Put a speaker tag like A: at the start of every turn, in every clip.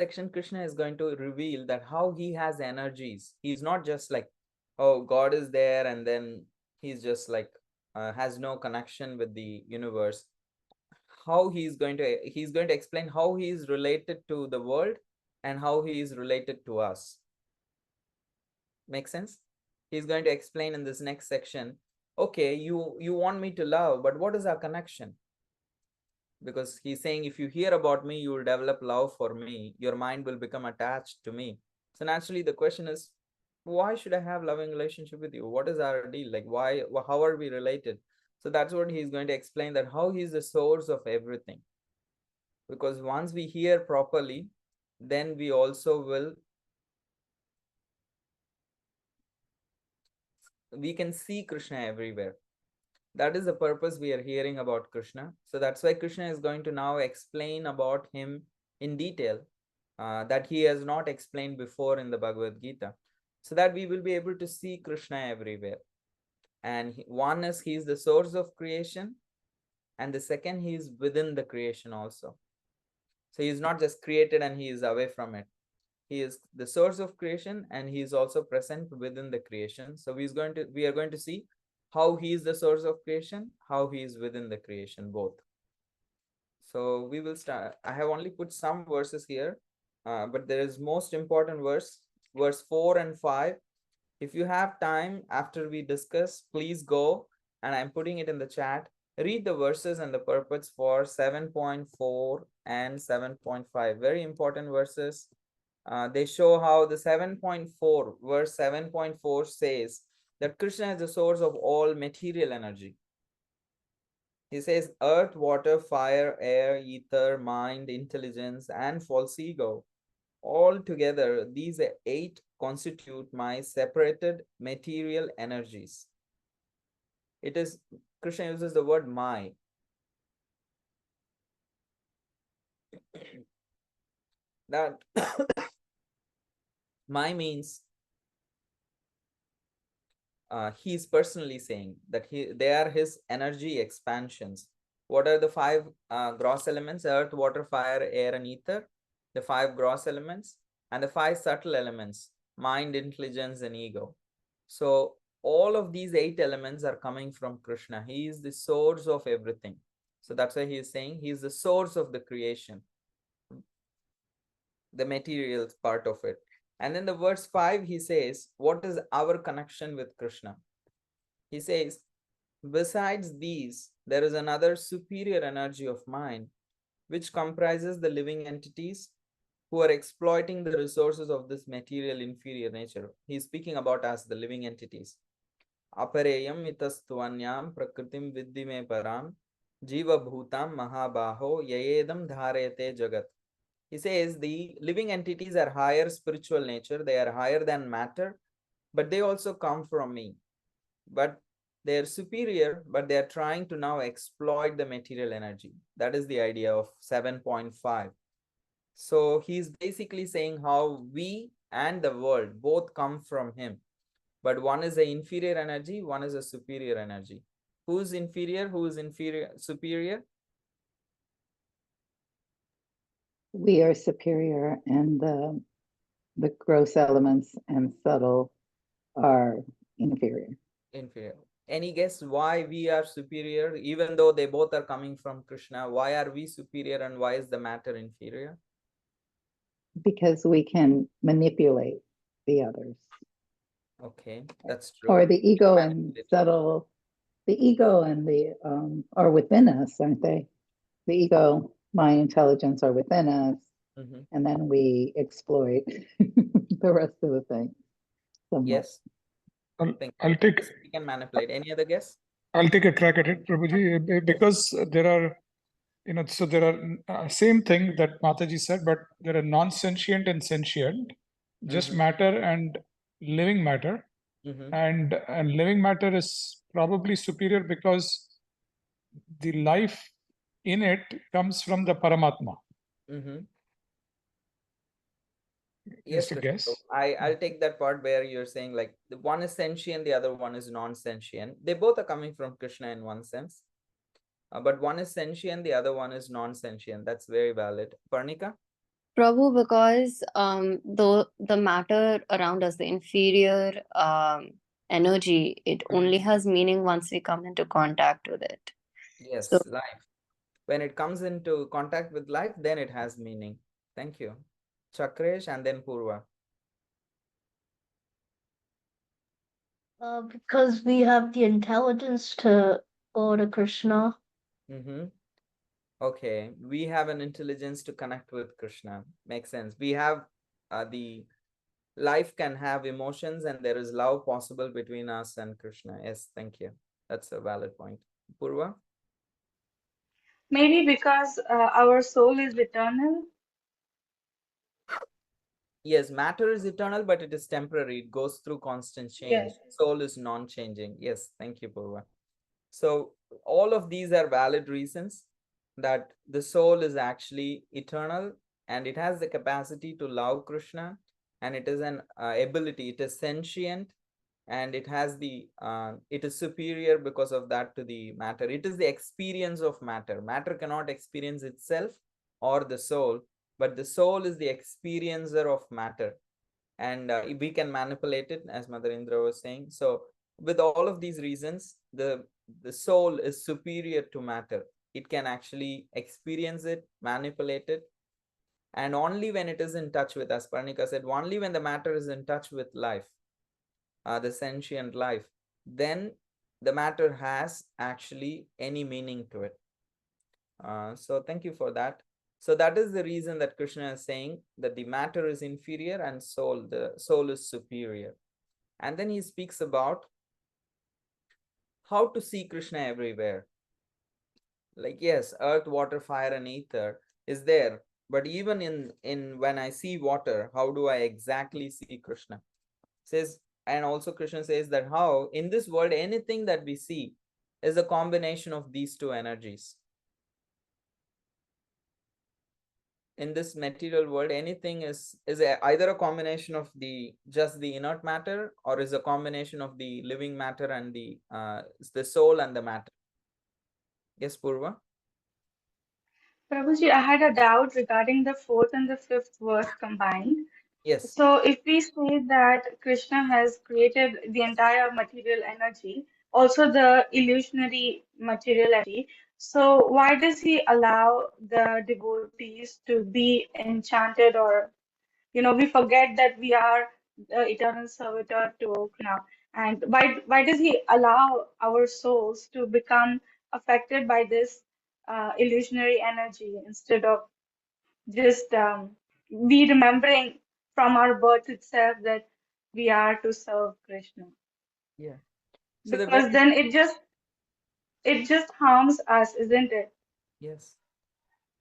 A: section, Krishna is going to reveal that how he has energies. He's not just like, oh, God is there, and then he's just like has no connection with the universe. How he's going to explain how he is related to the world and how he is related to us. Make sense? He's going to explain in this next section. Okay, you want me to love, but what is our connection? Because he's saying, if you hear about me, you will develop love for me, your mind will become attached to me. So naturally the question is, why should I have loving relationship with you? What is our deal? Like, why, how are we related? So that's what he's going to explain, that how he's the source of everything. Because once we hear properly, then we also will, we can see Krishna everywhere. That is the purpose we are hearing about Krishna. So that's why Krishna is going to now explain about him in detail, that he has not explained before in the Bhagavad Gita, so that we will be able to see Krishna everywhere. And one is, he is the source of creation, and the second, he is within the creation also. So he is not just created and he is away from it. He is the source of creation, and he is also present within the creation. So we are going to see how he is the source of creation, how he is within the creation, both. So we will start. I have only put some verses here, but there is most important verse 4 and 5. If you have time after we discuss, please go, and I'm putting it in the chat. Read the verses and the purports for 7.4 and 7.5. Very important verses. They show how the 7.4, verse 7.4 says that Krishna is the source of all material energy. He says, earth, water, fire, air, ether, mind, intelligence, and false ego. All together, these 8 constitute my separated material energies. It is, Krishna uses the word my. That my means he's personally saying that they are his energy expansions. What are the 5 gross elements? Earth, water, fire, air, and ether. The 5 gross elements, and the 5 subtle elements, mind, intelligence, and ego. So all of these 8 elements are coming from Krishna. He is the source of everything. So that's why he is saying he is the source of the creation, the material part of it. And then the verse 5, he says, what is our connection with Krishna? He says, besides these, there is another superior energy of mind, which comprises the living entities who are exploiting the resources of this material inferior nature. He is speaking about us, the living entities. Apareyam itastvanyam prakritim viddime param jiva bhutam mahabaho yayedam dharayate jagat. He says the living entities are higher spiritual nature. They are higher than matter, but they also come from me. But they are superior, but they are trying to now exploit the material energy. That is the idea of 7.5. So he's basically saying how we and the world both come from him. But one is an inferior energy, one is a superior energy. Who's inferior? Who is inferior? Superior?
B: We are superior, and the gross elements and subtle are inferior.
A: Inferior. Any guess why we are superior? Even though they both are coming from Krishna, why are we superior and why is the matter inferior?
B: Because we can manipulate the others.
A: Okay, that's true.
B: Or the ego and subtle, the ego and the are within us, aren't they? The ego, mind, intelligence are within us, and then we exploit the rest of the thing. Somewhat.
A: Yes.
C: I'll take.
A: We can manipulate. Any other guess?
C: I'll take a crack at it, Prabhuji, because there are, so there are same thing that Mataji said, but there are non-sentient and sentient, just matter and living matter, and living matter is probably superior because the life in it comes from the Paramatma.
A: Yes,
C: guess.
A: So I'll take that part where you're saying like the one is sentient, the other one is non-sentient. They both are coming from Krishna in one sense, but one is sentient, the other one is non-sentient. That's very valid. Parnika?
D: Prabhu, because the matter around us, the inferior energy, it only has meaning once we come into contact with it.
A: Yes,
D: So
A: life. When it comes into contact with life, then it has meaning. Thank you. Chakresh and then Purva.
E: Because we have the intelligence to go to Krishna.
A: Okay, we have an intelligence to connect with Krishna. Makes sense. We have the life can have emotions, and there is love possible between us and Krishna. Yes, thank you. That's a valid point. Purva?
F: Maybe because our soul is eternal.
A: Yes, matter is eternal, but it is temporary. It goes through constant change.
F: Yes.
A: Soul is non-changing. Yes, thank you, Purva. So all of these are valid reasons that the soul is actually eternal, and it has the capacity to love Krishna, and it is an ability, it is sentient, and it has the it is superior because of that to the matter. It is the experience of matter. Matter cannot experience itself or the soul, but the soul is the experiencer of matter, and we can manipulate it, as Mother Indra was saying. So with all of these reasons, the soul is superior to matter. It can actually experience it, manipulate it, and only when it is in touch with, as Parnika said, only when the matter is in touch with life, the sentient life, then the matter has actually any meaning to it. So thank you for that. So that is the reason that Krishna is saying that the matter is inferior and the soul is superior. And then he speaks about how to see Krishna everywhere. Like, yes, earth, water, fire, and ether is there. But even in when I see water, how do I exactly see Krishna? Says, and also Krishna says that how in this world anything that we see is a combination of these two energies. In this material world, anything is either a combination of just the inert matter, or is a combination of the living matter and the soul and the matter. Yes, Purva?
F: Prabhuji, I had a doubt regarding the fourth and the fifth verse combined.
A: Yes.
F: So if we say that Krishna has created the entire material energy, also the illusionary material energy, so why does he allow the devotees to be enchanted, or we forget that we are the eternal servitor to Krishna? And why does he allow our souls to become affected by this illusionary energy, instead of just be remembering from our birth itself that we are to serve Krishna?
A: Yeah. So the
F: Because
A: very
F: then it just harms us, isn't it?
A: yes.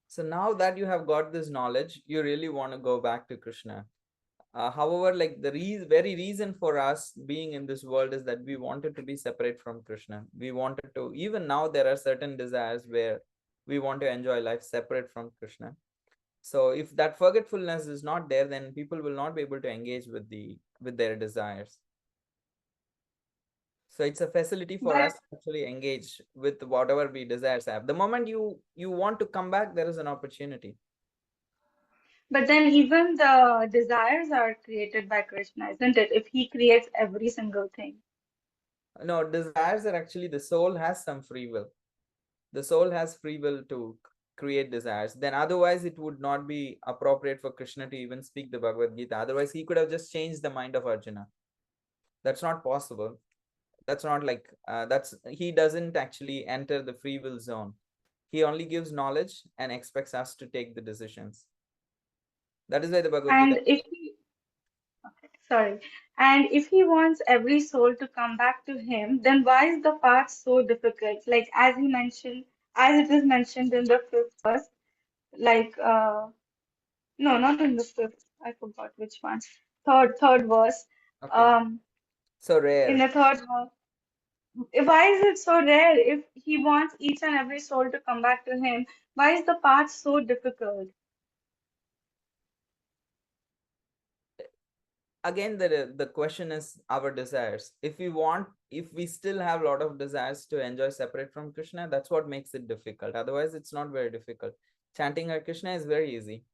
A: So now that you have got this knowledge, you really want to go back to Krishna. However, like the very reason for us being in this world is that we wanted to be separate from Krishna. We wanted to, even now there are certain desires where we want to enjoy life separate from Krishna. So if that forgetfulness is not there, then people will not be able to engage with their desires. So it's a facility for
F: But
A: us to actually engage with whatever we desires have. The moment you want to come back, there is an opportunity.
F: but then even the desires are created by Krishna, isn't it? If he creates every single thing.
A: No, desires are actually, the soul has some free will. The soul has free will to create desires. Then otherwise it would not be appropriate for Krishna to even speak the Bhagavad Gita. Otherwise he could have just changed the mind of Arjuna. That's not possible. That's not like he doesn't actually enter the free will zone. He only gives knowledge and expects us to take the decisions. That is why the Bhagavad Gita.
F: And sorry, and if he wants every soul to come back to him, then why is the path so difficult? Like as it is mentioned in the fifth verse, like no, not in the fifth. I forgot which one. Third verse.
A: Okay.
F: Um,
A: So
F: in
A: rare.
F: the third verse, why is it so rare? If he wants each and every soul to come back to him, why is the path so difficult?
A: Again, the question is our desires. If we still have a lot of desires to enjoy separate from Krishna, that's what makes it difficult. Otherwise it's not very difficult. Chanting Hare Krishna is very easy.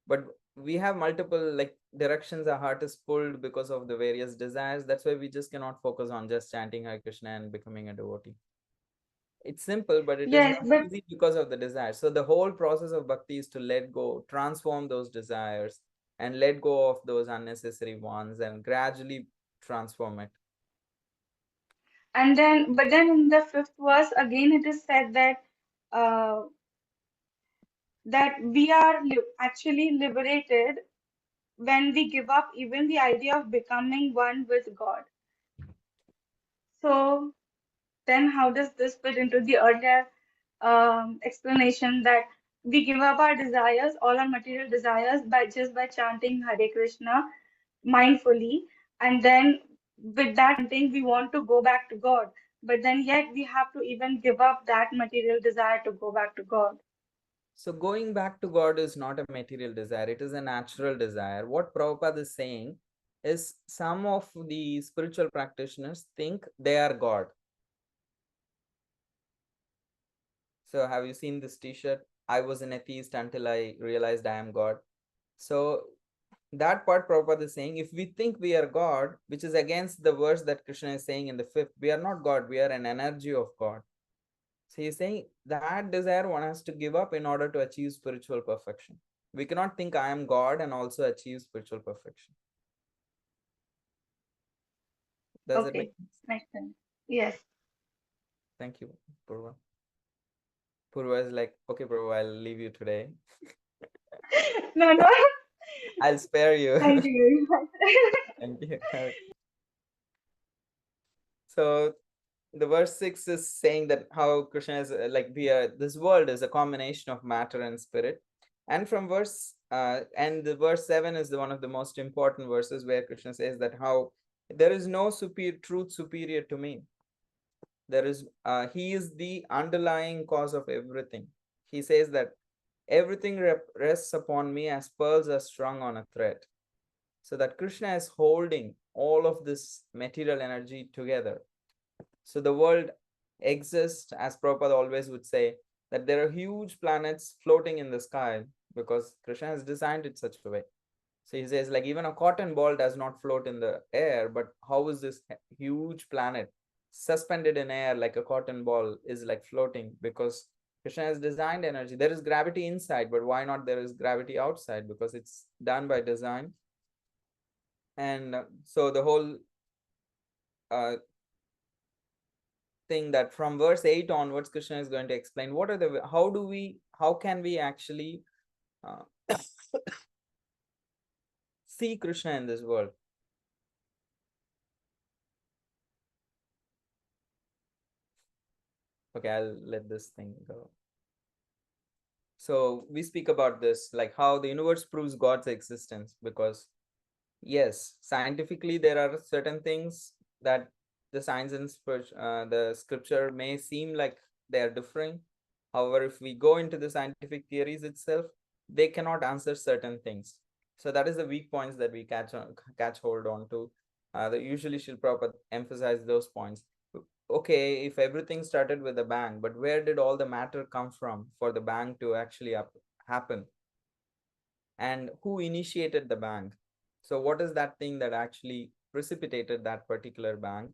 A: but we have multiple like directions. Our heart is pulled because of the various desires. That's why we just cannot focus on just chanting Hare Krishna and becoming a devotee. It's simple, but it is
F: Yes,
A: not
F: but
A: easy because of the desire. So the whole process of bhakti is to let go, transform those desires, and let go of those unnecessary ones, and gradually transform it.
F: but then in the fifth verse again it is said that uh, that we are actually liberated when we give up even the idea of becoming one with God. So then how does this fit into the earlier explanation that we give up our desires, all our material desires, by chanting Hare Krishna mindfully, and then with that chanting we want to go back to God, but then yet we have to even give up that material desire to go back to God.
A: So going back to God is not a material desire, it is a natural desire. What Prabhupada is saying is some of the spiritual practitioners think they are God. So have you seen this t-shirt? I was an atheist until I realized I am God. So that part Prabhupada is saying, if we think we are God, which is against the verse that Krishna is saying in the fifth, we are not God, we are an energy of God. So he's saying that desire one has to give up in order to achieve spiritual perfection. We cannot think I am God and also achieve spiritual perfection. Does it make
F: Okay,
A: sense?
F: makes sense. Yes.
A: Thank you, Purva. Purva is like, okay, Prabhu, I'll leave you today.
F: No, no.
A: I'll spare you.
F: Thank you very much.
A: Thank you. So the verse 6 is saying that how Krishna is like this world is a combination of matter and spirit. And from the verse 7 is one of the most important verses where Krishna says that how there is no truth superior to me. He is the underlying cause of everything. He says that everything rests upon me as pearls are strung on a thread. So that Krishna is holding all of this material energy together. So the world exists, as Prabhupada always would say, that there are huge planets floating in the sky because Krishna has designed it such a way. So he says, like, even a cotton ball does not float in the air, but how is this huge planet suspended in air like a cotton ball is like floating? Because Krishna has designed energy. There is gravity inside, but why not there is gravity outside? Because it's done by design. And so the whole thing that from verse 8 onwards, Krishna is going to explain what are the how can we actually see Krishna in this world. Okay, I'll let this thing go. So we speak about this, like how the universe proves God's existence, because yes, scientifically there are certain things that the science and the scripture may seem like they are differing. However, if we go into the scientific theories itself, they cannot answer certain things. So that is the weak points that we catch hold on to. Usually Srila Prabhupada emphasize those points. Okay, if everything started with a bang, but where did all the matter come from for the bang to actually happen? And who initiated the bang? So what is that thing that actually precipitated that particular bang?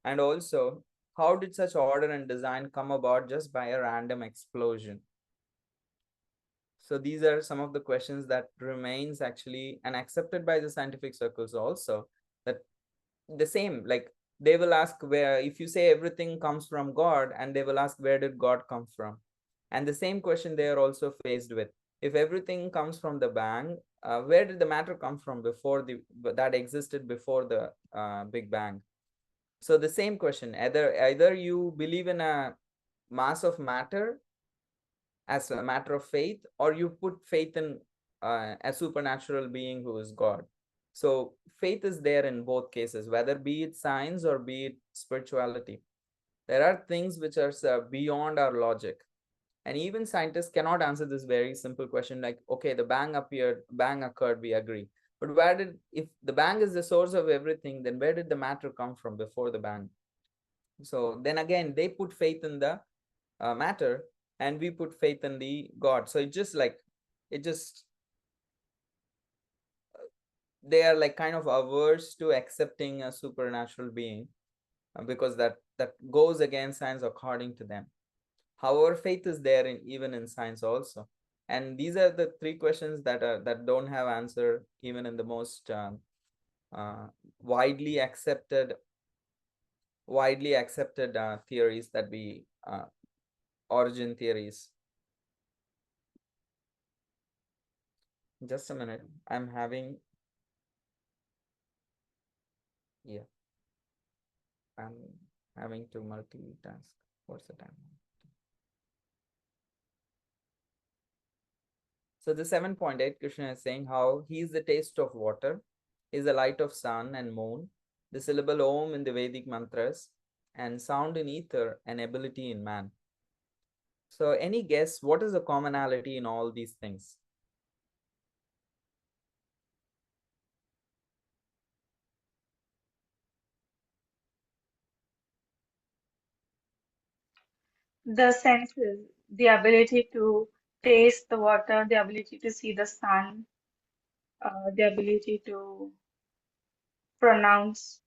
A: And also, how did such order and design come about just by a random explosion? So these are some of the questions that remains actually and accepted by the scientific circles also, that the same, like they will ask where, if you say everything comes from God, and they will ask where did God come from? And the same question they are also faced with. If everything comes from the bang, where did the matter come from before that existed before the Big Bang? So the same question, either you believe in a mass of matter as a matter of faith, or you put faith in a supernatural being who is God. So faith is there in both cases, whether be it science or be it spirituality. There are things which are beyond our logic. And even scientists cannot answer this very simple question like, okay, the bang occurred, we agree. But if the bang is the source of everything, then where did the matter come from before the bang? So then again, they put faith in the matter, and we put faith in the God. So it just they are like kind of averse to accepting a supernatural being because that goes against science according to them. However, faith is there in even in science also, and these are the three questions that don't have answer even in the most widely accepted theories that we origin theories. Just a minute, I'm having I'm having to multitask. What's the time? So the 7.8, Krishna is saying how he is the taste of water, is the light of sun and moon, the syllable Om in the Vedic mantras, and sound in ether and ability in man. So any guess, what is the commonality in all these things?
F: The senses, the ability to taste the water, the ability to see the sun, the ability to pronounce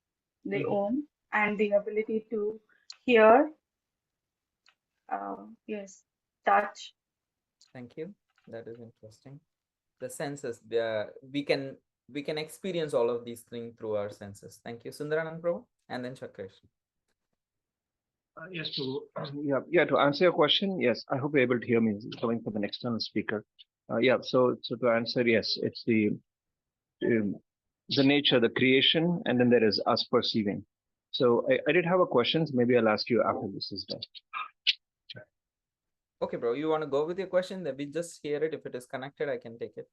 F: the Om, and the ability to hear, yes, touch.
A: Thank you. That is interesting. The senses, we can experience all of these things through our senses. Thank you, Sundaranand Prabhu, and then Chakresh.
G: Yes, yeah. To answer your question, yes. I hope you're able to hear me. It's coming from an external speaker. Yeah. So to answer, yes, it's the nature, the creation, and then there is us perceiving. So I did have a question. So maybe I'll ask you after this is done.
A: Okay, bro. You want to go with your question? Then we just hear it. If it is connected, I can take it.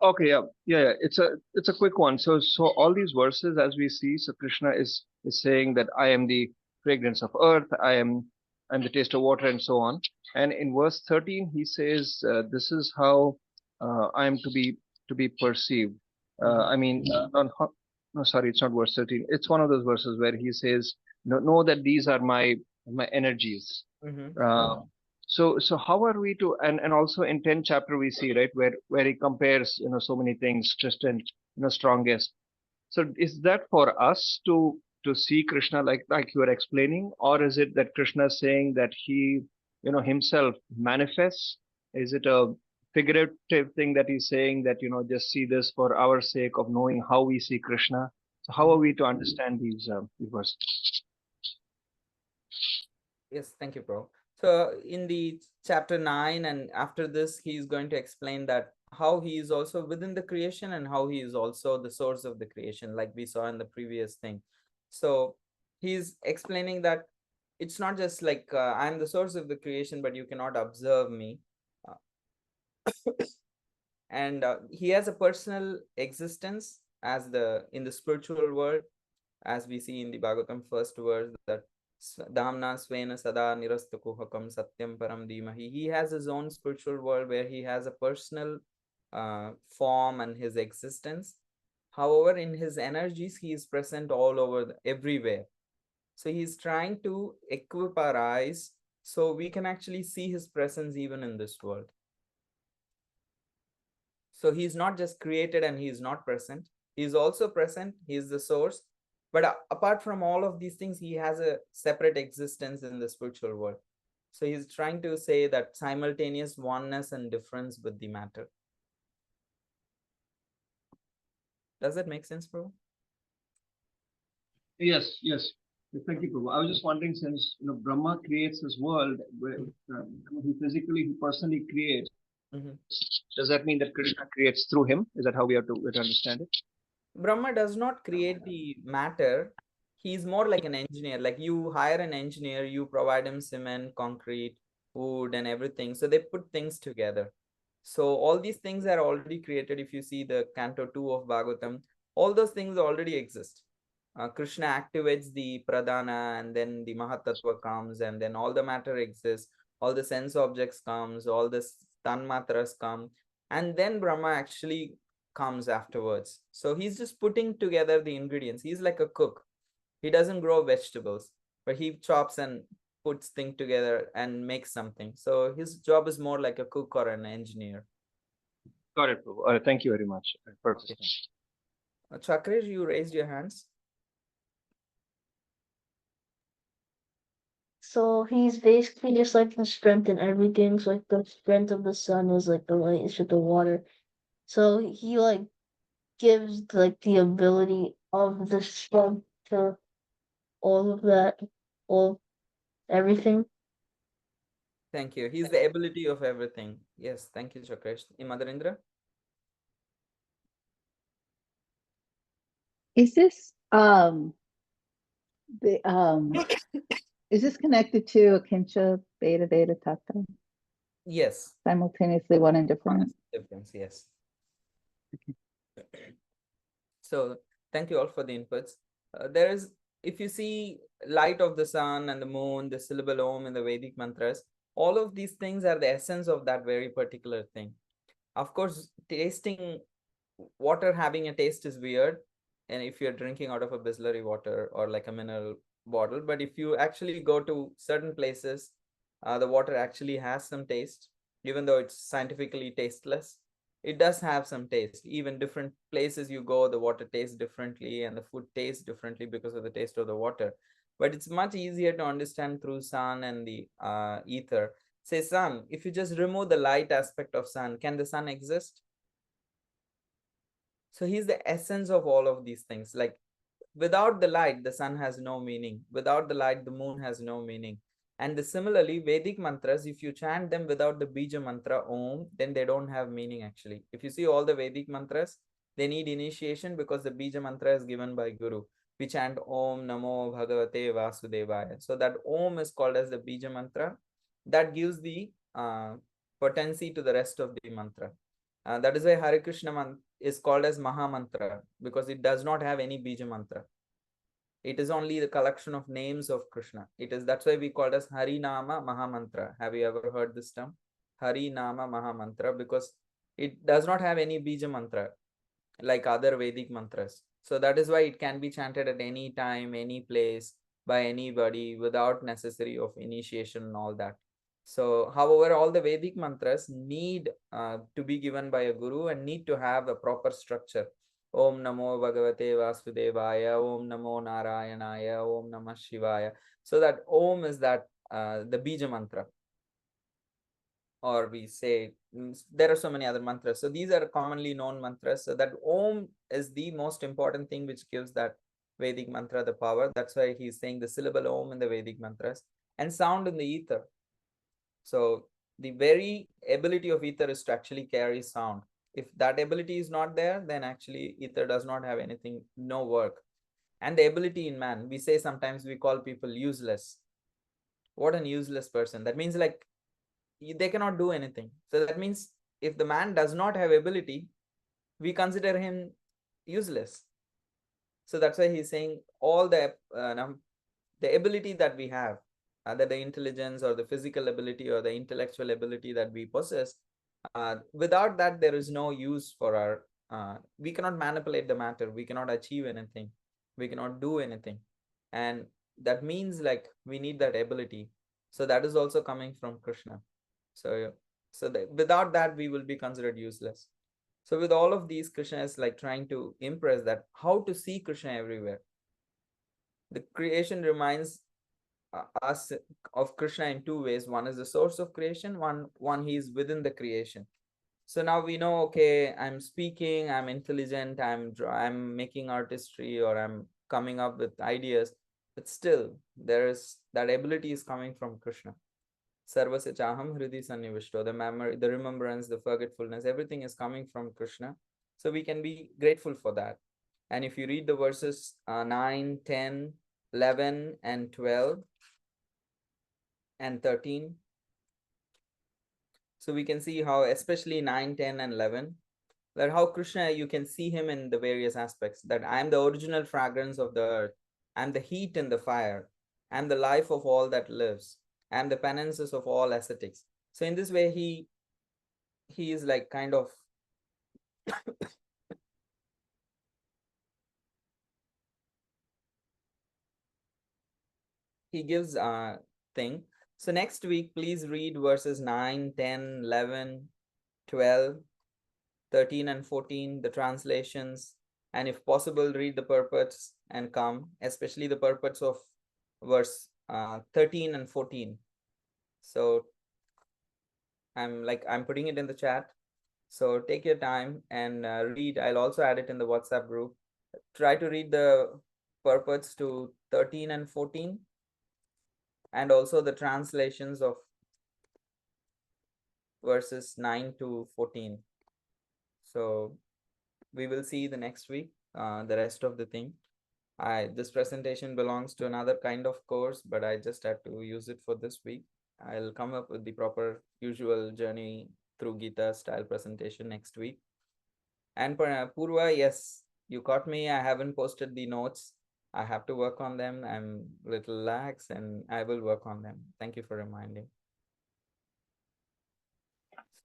G: Okay. Yeah. It's a quick one. So all these verses, as we see, so Krishna is saying that I am the fragrance of earth. I'm the taste of water, and so on. And in verse 13, he says, "This is how I am to be perceived." I mean, no, sorry, it's not verse 13. It's one of those verses where he says, "Know that these are my energies." So how are we to, and also in 10th chapter we see, right, where he compares so many things, just and strongest. So is that for us to see Krishna like you were explaining, or is it that Krishna is saying that he himself manifests? Is it a figurative thing that he's saying that just see this for our sake of knowing how we see Krishna? So how are we to understand these verses?
A: Yes, thank you, bro. So in the chapter 9 and after this, he is going to explain that how he is also within the creation and how he is also the source of the creation, like we saw in the previous thing. So he's explaining that it's not just like I'm the source of the creation, but you cannot observe me. And he has a personal existence as in the spiritual world, as we see in the Bhagavatam first verse, that Dhamna Svena Sada Nirastakuhakam Satyam Param Dhimahi. He has his own spiritual world where he has a personal form and his existence. However, in his energies, he is present all over, everywhere. So he's trying to equip our eyes so we can actually see his presence even in this world. So he's not just created and he's not present. He's also present. He's the source. But apart from all of these things, he has a separate existence in the spiritual world. So he's trying to say that simultaneous oneness and difference with the matter. Does that make sense, Prabhu?
G: Yes. Thank you, Prabhu. I was just wondering, since Brahma creates this world, where he personally creates. Does that mean that Krishna creates through him? Is that how we have to understand it?
A: Brahma does not create the matter. He's more like an engineer. Like you hire an engineer, you provide him cement, concrete, wood, and everything. So they put things together. So all these things are already created. If you see the Canto 2 of Bhagavatam, all those things already exist. Krishna activates the Pradhana, and then the Mahatattva comes, and then all the matter exists. All the sense objects comes, all the tanmatras come, and then Brahma actually comes afterwards. So he's just putting together the ingredients. He's like a cook. He doesn't grow vegetables, but he chops and puts things together and makes something. So his job is more like a cook or an engineer.
G: Got it, Prabhu. Thank you very much. Perfect.
A: Okay. Chakresh, you raised your hands.
E: So he's basically just like the strength in everything. So like the strength of the sun is like the light is just the water. So he like gives like the ability of the strength to all of that, all everything.
A: Thank you. He's the ability of everything. Yes, thank you, Chakresh. Imadarindra?
B: Is this the is this connected to Akinsha Beta Beta Tata?
A: Yes.
B: Simultaneously one and different?
A: Difference, yes. So thank you all for the inputs. There is, if you see light of the sun and the moon, the syllable Om in the Vedic mantras, all of these things are the essence of that very particular thing. Of course, tasting water having a taste is weird. And if you're drinking out of a Bisleri water or like a mineral bottle, but if you actually go to certain places, the water actually has some taste, even though it's scientifically tasteless. It does have some taste. Even different places you go, the water tastes differently and the food tastes differently because of the taste of the water. But it's much easier to understand through sun and the ether. Say sun, if you just remove the light aspect of sun, can the sun exist? So he's the essence of all of these things. Like without the light, the sun has no meaning. Without the light, the moon has no meaning. And similarly, Vedic mantras, if you chant them without the bija mantra Om, then they don't have meaning actually. If you see all the Vedic mantras, they need initiation because the bija mantra is given by Guru. We chant Om Namo Bhagavate Vasudevaya. So that Om is called as the bija mantra. That gives the potency to the rest of the mantra. That is why Hare Krishna is called as Maha Mantra because it does not have any bija mantra. It is only the collection of names of Krishna. That's why we call it as Hari Nama Maha Mantra. Have you ever heard this term? Hari Nama Maha Mantra, because it does not have any bija mantra like other Vedic mantras. So that is why it can be chanted at any time, any place, by anybody without necessary of initiation and all that. So, however, all the Vedic mantras need to be given by a guru and need to have a proper structure. Om Namo Bhagavate Vasudevaya, Om Namo Narayanaya, Om Namah Shivaya. So that Om is that the Bija mantra. Or we say, there are so many other mantras. So these are commonly known mantras. So that Om is the most important thing which gives that Vedic mantra the power. That's why he's saying the syllable Om in the Vedic mantras and sound in the ether. So the very ability of ether is to actually carry sound. If that ability is not there, then actually ether does not have anything, no work. And the ability in man, we say sometimes we call people useless. What an useless person. That means like they cannot do anything. So that means if the man does not have ability, we consider him useless. So that's why he's saying all the ability that we have, either the intelligence or the physical ability or the intellectual ability that we possess, without that there is no use for our, we cannot manipulate the matter, we cannot achieve anything, we cannot do anything. And that means like we need that ability. So that is also coming from Krishna. So without that we will be considered useless. So with all of these, Krishna is like trying to impress that how to see Krishna everywhere. The creation reminds us of Krishna in two ways. One is the source of creation, one he is within the creation. So now we know, okay, I'm speaking, I'm intelligent, I'm making artistry, or I'm coming up with ideas, but still there is that ability is coming from Krishna. Sarvasya chaham hridi sannivishto, the memory, the remembrance, the forgetfulness, everything is coming from Krishna. So we can be grateful for that. And if you read the verses 9, 10, 11, and 12, and 13, so we can see how, especially 9, 10, and 11, that how Krishna, you can see him in the various aspects, that I am the original fragrance of the earth, I'm the heat in the fire, I'm the life of all that lives, I'm the penances of all ascetics. So in this way, he is like kind of he gives thing. So next week, please read verses 9, 10, 11, 12, 13, and 14, the translations, and if possible, read the purports and come, especially the purports of verse 13 and 14. So I'm putting it in the chat. So take your time and read. I'll also add it in the WhatsApp group. Try to read the purports to 13 and 14, and also the translations of verses 9 to 14. So we will see the next week, the rest of the thing. This presentation belongs to another kind of course, but I just had to use it for this week. I'll come up with the proper usual journey through Gita style presentation next week. And Purva, yes, you caught me. I haven't posted the notes. I have to work on them. I'm a little lax and I will work on them. Thank you for reminding.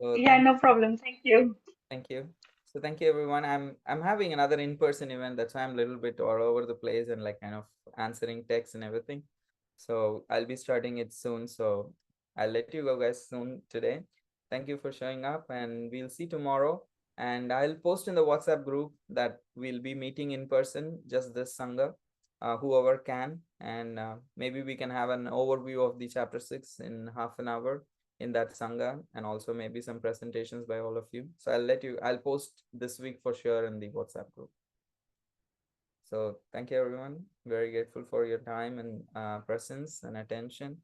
A: So
F: Yeah, no problem. Thank you.
A: Thank you. So thank you everyone. I'm having another in-person event. That's why I'm a little bit all over the place and like kind of answering texts and everything. So I'll be starting it soon. So I'll let you go guys soon today. Thank you for showing up and we'll see tomorrow. And I'll post in the WhatsApp group that we'll be meeting in person, just this Sangha, whoever can. And maybe we can have an overview of the chapter 6 in half an hour in that Sangha, and also maybe some presentations by all of you. So I'll post this week for sure in the WhatsApp group. So thank you everyone. Very grateful for your time and presence and attention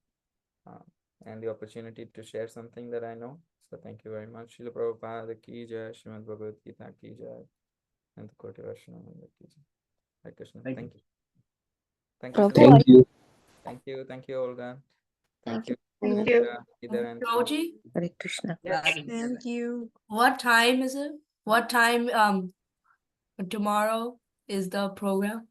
A: and the opportunity to share something that I know. So thank you very much. Srila Prabhupada ki jai, Srimad Bhagavad Gita ki jai, and the Koti Vaishnava ki jai. Hare Krishna. Thank you. Thank you.
D: Prabhu,
A: Thank you. Thank you, Olga.
D: Thank you.
F: Thank you.
H: Roji?
B: Hare Krishna.
H: Thank you. What time is it? What time tomorrow is the program?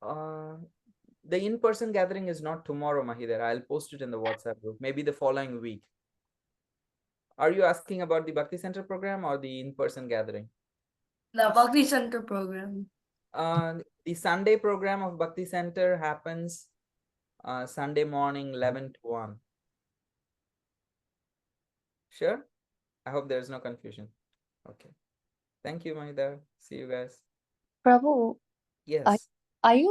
A: The in-person gathering is not tomorrow, Mahidar. I'll post it in the WhatsApp group, maybe the following week. Are you asking about the Bhakti Center program or the in-person gathering?
H: The Bhakti Center program.
A: The Sunday program of Bhakti Center happens Sunday morning 11 to 1. Sure? I hope there's no confusion. Okay. Thank you, Mahidar. See you guys.
D: Prabhu,
A: Yes.
D: are you